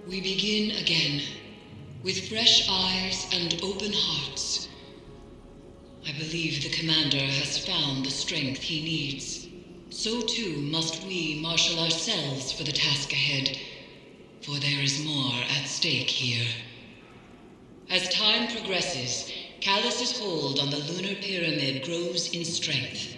We begin again, with fresh eyes and open hearts. I believe the commander has found the strength he needs. So too must we marshal ourselves for the task ahead, for there is more at stake here. As time progresses, Callus's hold on the lunar pyramid grows in strength.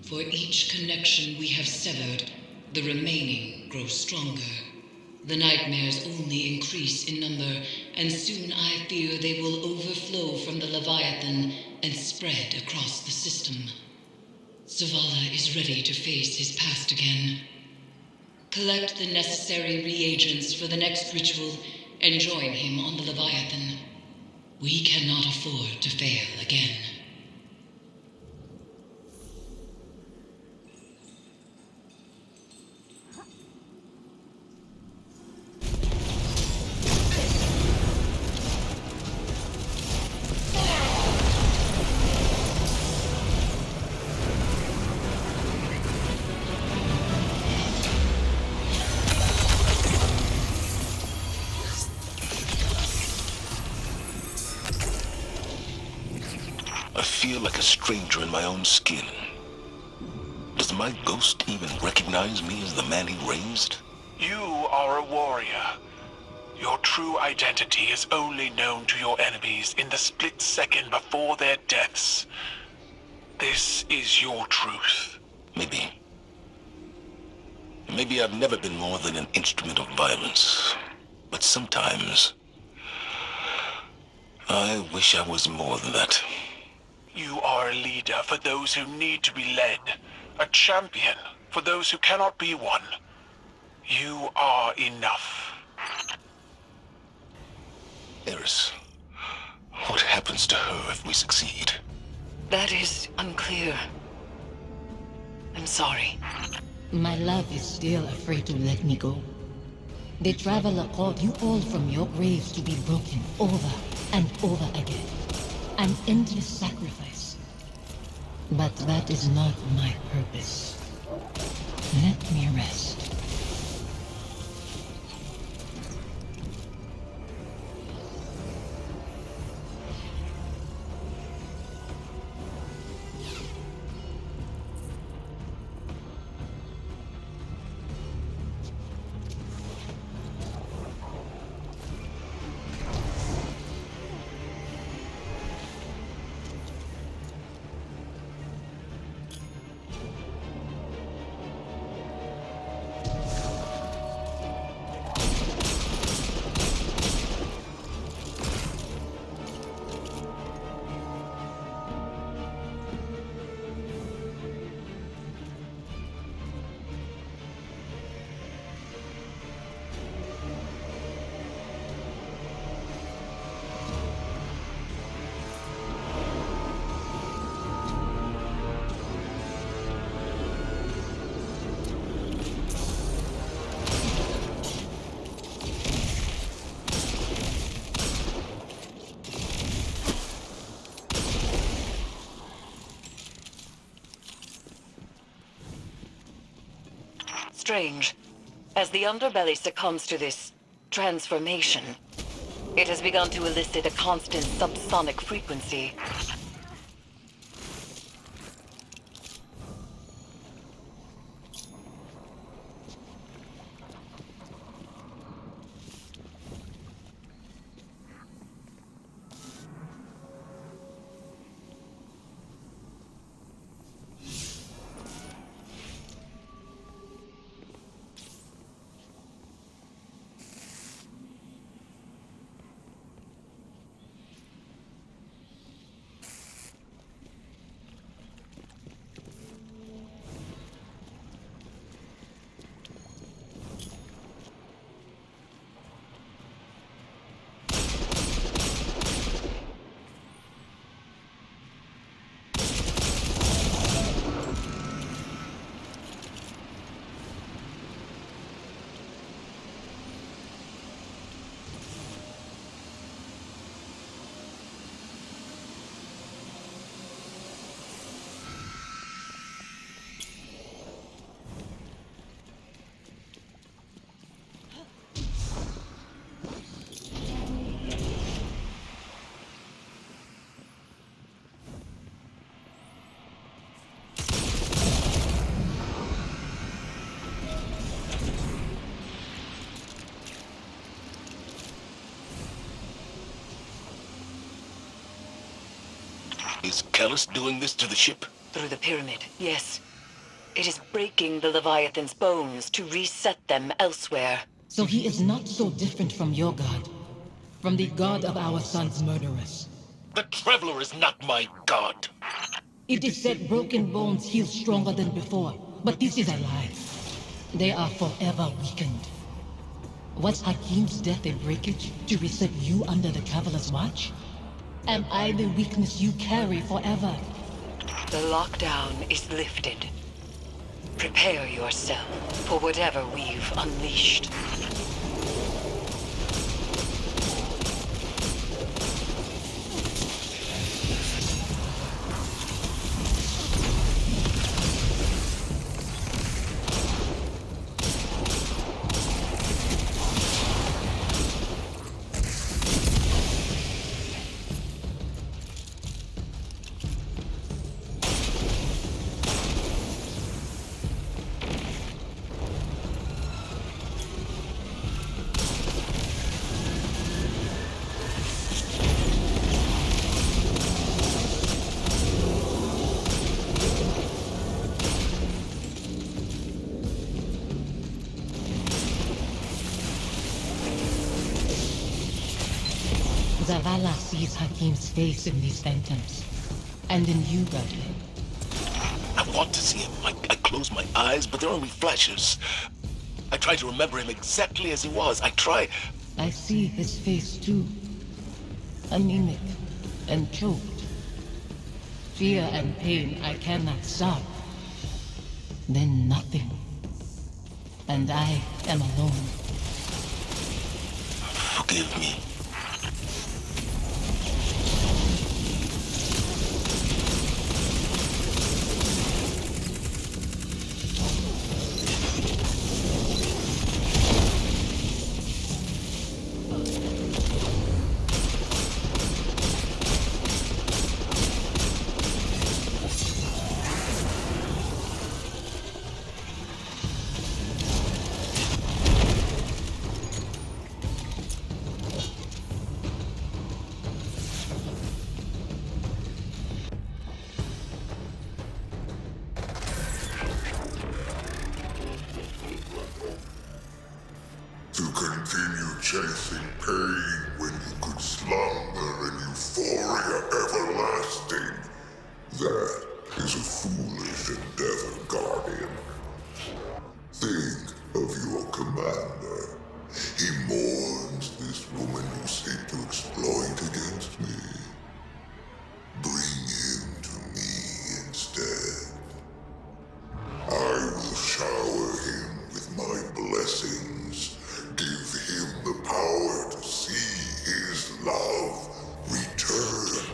For each connection we have severed, the remaining grows stronger. The nightmares only increase in number, and soon I fear they will overflow from the Leviathan and spread across the system. Zavala is ready to face his past again. Collect the necessary reagents for the next ritual and join him on the Leviathan. We cannot afford to fail again. I feel like a stranger in my own skin. Does my ghost even recognize me as the man he raised? You are a warrior. Your true identity is only known to your enemies in the split second before their deaths. This is your truth. Maybe. Maybe I've never been more than an instrument of violence. But sometimes, I wish I was more than that. You are a leader for those who need to be led. A champion for those who cannot be one. You are enough. Eris, what happens to her if we succeed? That is unclear. I'm sorry. My love is still afraid to let me go. The Traveler called you all from your graves to be broken over and over again. An endless sacrifice. But that is not my purpose. Let me rest. Strange. As the underbelly succumbs to this transformation, it has begun to elicit a constant subsonic frequency. Is Callus doing this to the ship? Through the pyramid, yes. It is breaking the Leviathan's bones to reset them elsewhere. So he is not so different from your god. From the god of our son's murderers. The Traveler is not my god. It is said broken bones heal stronger than before, but this is a lie. They are forever weakened. Was Hakim's death a breakage to reset you under the Traveler's watch? Am I the weakness you carry forever? The lockdown is lifted. Prepare yourself for whatever we've unleashed. Zavala sees Hakim's face in these phantoms. And in you, Godwin. I want to see him. I close my eyes, but they're only flashes. I try to remember him exactly as he was. I try. I see his face too. Anemic and choked. Fear and pain I cannot stop. Then nothing. And I am alone. Forgive me. To continue chasing pain when you could slumber in euphoria everlasting. That is a foolish endeavor, Guardian. Think of your commander. He mourns this woman you seek to exploit against me. Bring him to me instead. I will shower him with my blessings. Give him the power to see his love return.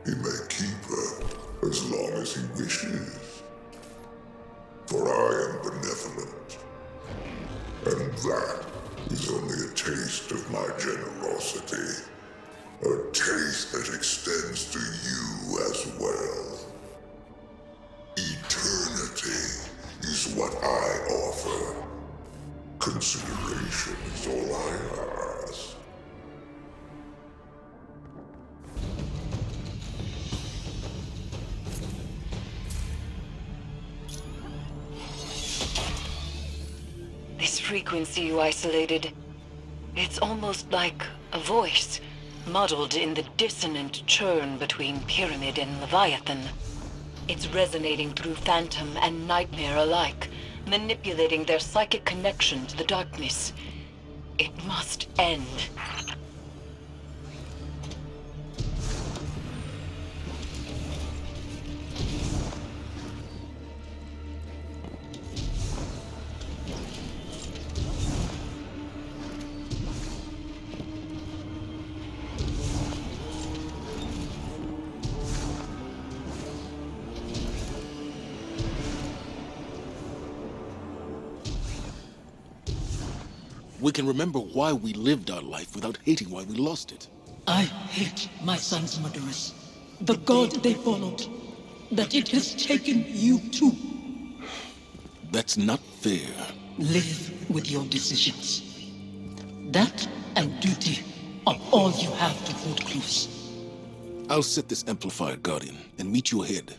He may keep her as long as he wishes. For I am benevolent. And that is only a taste of my generosity. A taste that extends to you as well. Eternity is what I offer. Consideration is all I ask. This frequency you isolated, it's almost like a voice, muddled in the dissonant churn between Pyramid and Leviathan. It's resonating through Phantom and Nightmare alike, manipulating their psychic connection to the darkness. It must end. We can remember why we lived our life without hating why we lost it. I hate my son's murderers. The god they followed. That it has taken you too. That's not fair. Live with your decisions. That and duty are all you have to hold close. I'll set this amplifier, Guardian, and meet you ahead.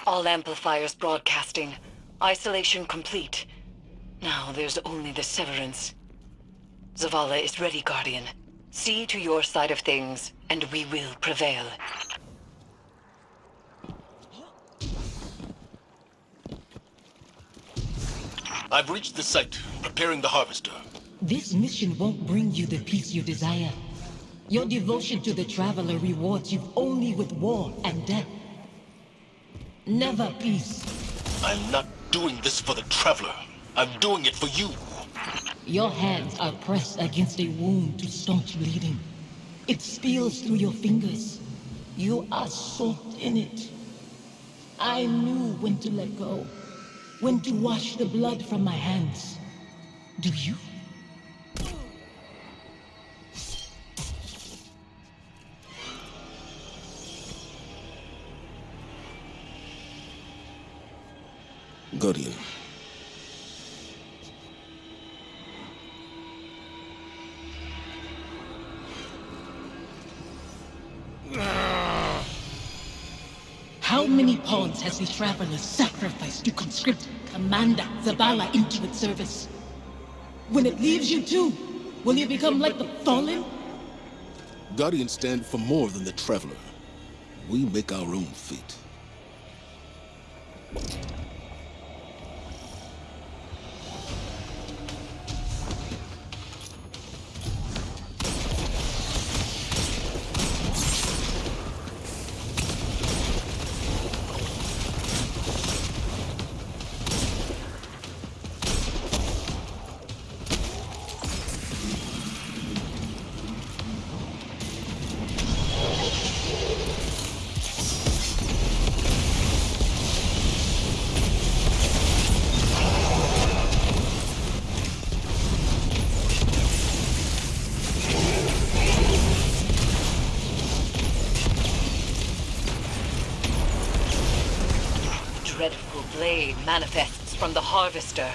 All amplifiers broadcasting. Isolation complete. Now there's only the severance. Zavala is ready, Guardian. See to your side of things, and we will prevail. I've reached the site, preparing the harvester. This mission won't bring you the peace you desire. Your devotion to the Traveler rewards you only with war and death. Never peace. I'm not doing this for the Traveler. I'm doing it for you. Your hands are pressed against a wound to staunch bleeding. It spills through your fingers. You are soaked in it. I knew when to let go, when to wash the blood from my hands. Do you? Guardian. How many pawns has the Traveler sacrificed to conscript Commander Zavala into its service? When it leaves you too, will you become like the Fallen? Guardians stand for more than the Traveler. We make our own fate. Dreadful blade manifests from the Harvester.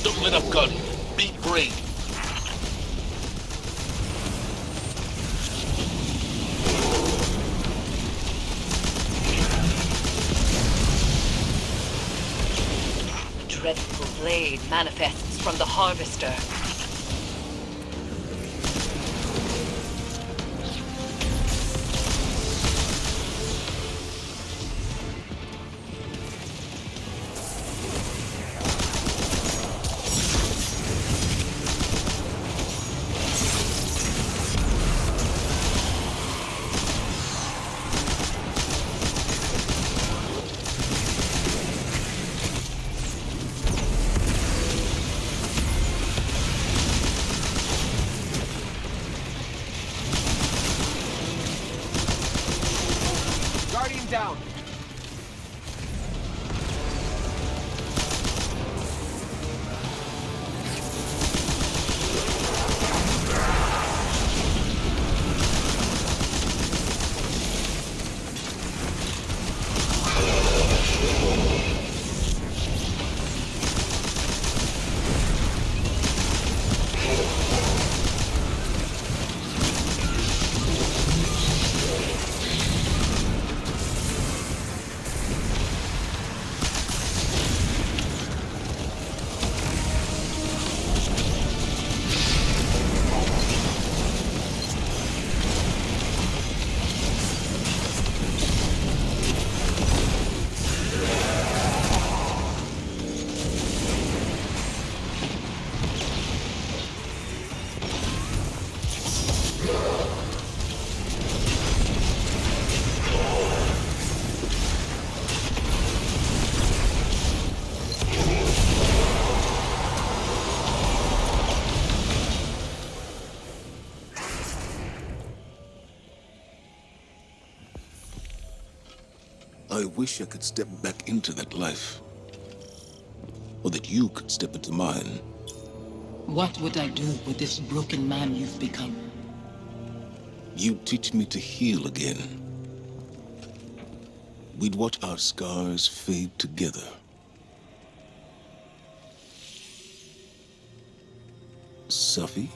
Don't let up, Guardian. Be brave. Dreadful blade manifests from the Harvester. I wish I could step back into that life. Or that you could step into mine. What would I do with this broken man you've become? You teach me to heal again. We'd watch our scars fade together. Safi?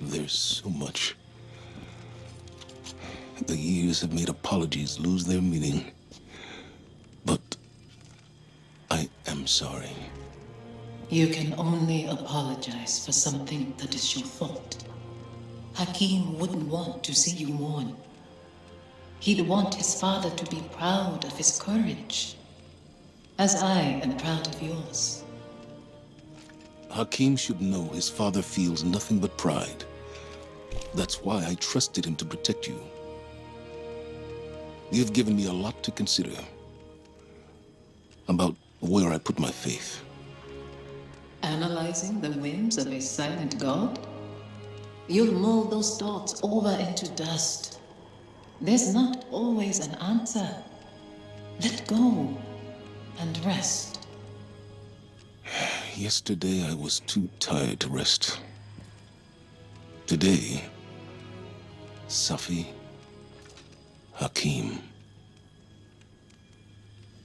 There's so much. The years have made apologies lose their meaning. But I am sorry. You can only apologize for something that is your fault. Hakim wouldn't want to see you mourn. He'd want his father to be proud of his courage, as I am proud of yours. Hakim should know his father feels nothing but pride. That's why I trusted him to protect you. You've given me a lot to consider about where I put my faith. Analyzing the whims of a silent god? You'll mull those thoughts over into dust. There's not always an answer. Let go and rest. Yesterday I was too tired to rest. Today, Safi, Hakim,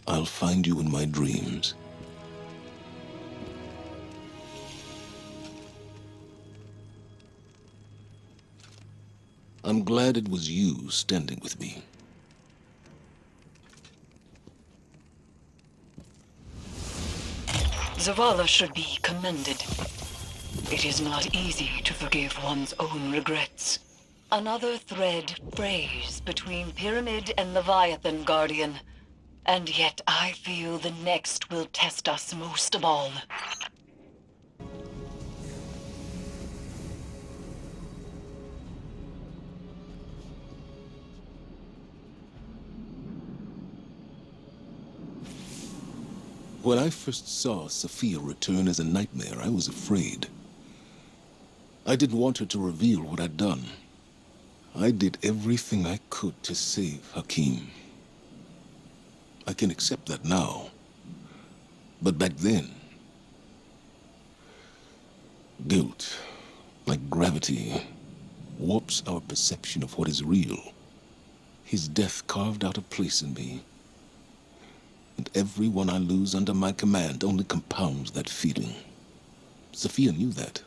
I'll find you in my dreams. I'm glad it was you standing with me. Zavala should be commended. It is not easy to forgive one's own regrets. Another thread frays between Pyramid and Leviathan, Guardian. And yet I feel the next will test us most of all. When I first saw Sophia return as a nightmare, I was afraid. I didn't want her to reveal what I'd done. I did everything I could to save Hakim. I can accept that now. But back then, guilt, like gravity, warps our perception of what is real. His death carved out a place in me. And everyone I lose under my command only compounds that feeling. Sophia knew that.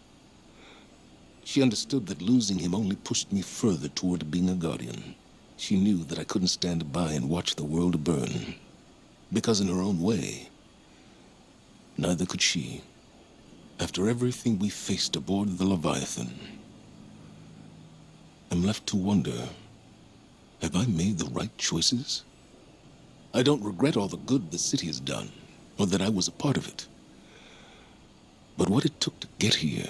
She understood that losing him only pushed me further toward being a guardian. She knew that I couldn't stand by and watch the world burn. Because in her own way, neither could she. After everything we faced aboard the Leviathan, I'm left to wonder, have I made the right choices? I don't regret all the good the city has done, or that I was a part of it. But what it took to get here,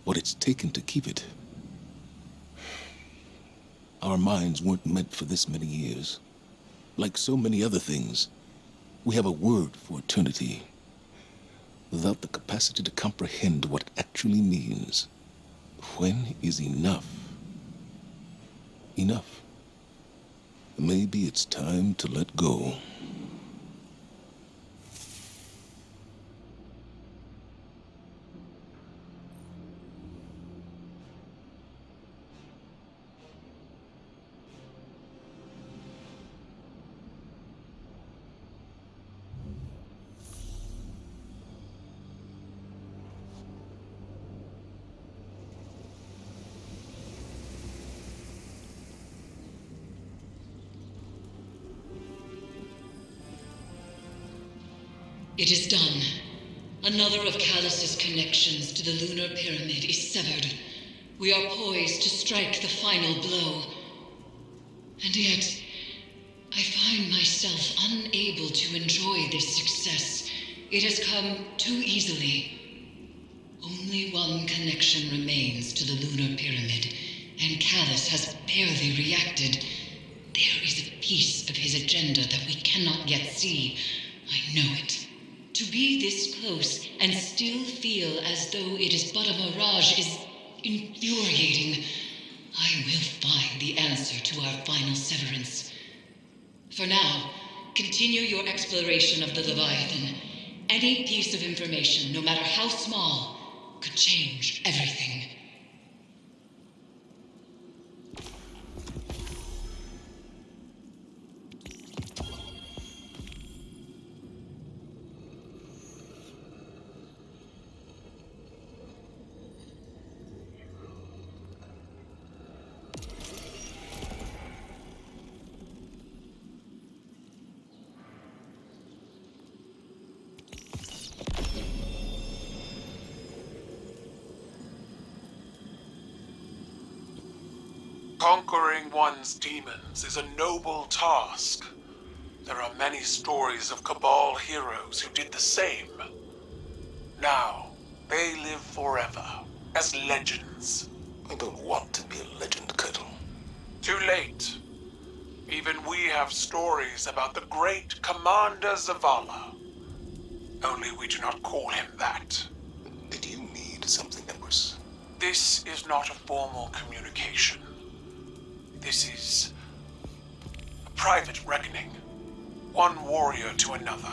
what it's taken to keep it. Our minds weren't meant for this many years. Like so many other things, we have a word for eternity, without the capacity to comprehend what it actually means. When is enough? Enough. Maybe it's time to let go. It is done. Another of Callus's connections to the lunar pyramid is severed. We are poised to strike the final blow. And yet, I find myself unable to enjoy this success. It has come too easily. Only one connection remains to the lunar pyramid, and Callus has barely reacted. There is a piece of his agenda that we cannot yet see. I know it. To be this close and still feel as though it is but a mirage is infuriating. I will find the answer to our final severance. For now, continue your exploration of the Leviathan. Any piece of information, no matter how small, could change everything. Conquering one's demons is a noble task. There are many stories of Cabal heroes who did the same. Now, they live forever, as legends. I don't want to be a legend, Kettle. Too late. Even we have stories about the great Commander Zavala. Only we do not call him that. Did you need something, Empress? This is not a formal communication. This is a private reckoning. One warrior to another.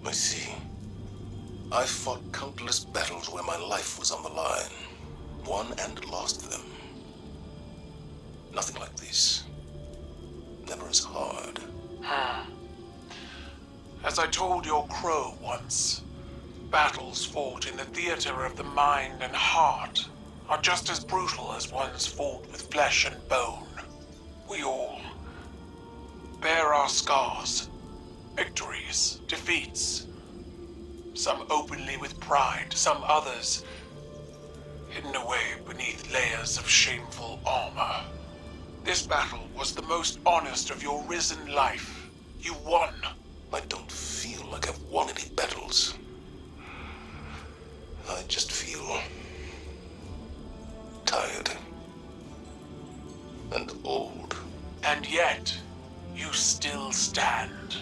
I see. I fought countless battles where my life was on the line. Won and lost them. Nothing like this. Never as hard. As I told your crow once, battles fought in the theater of the mind and heart are just as brutal as ones fought with flesh and bone. We all bear our scars, victories, defeats. Some openly with pride, some others hidden away beneath layers of shameful armor. This battle was the most honest of your risen life. You won. I don't feel like I've won any battles. I just feel tired and old. And yet, you still stand.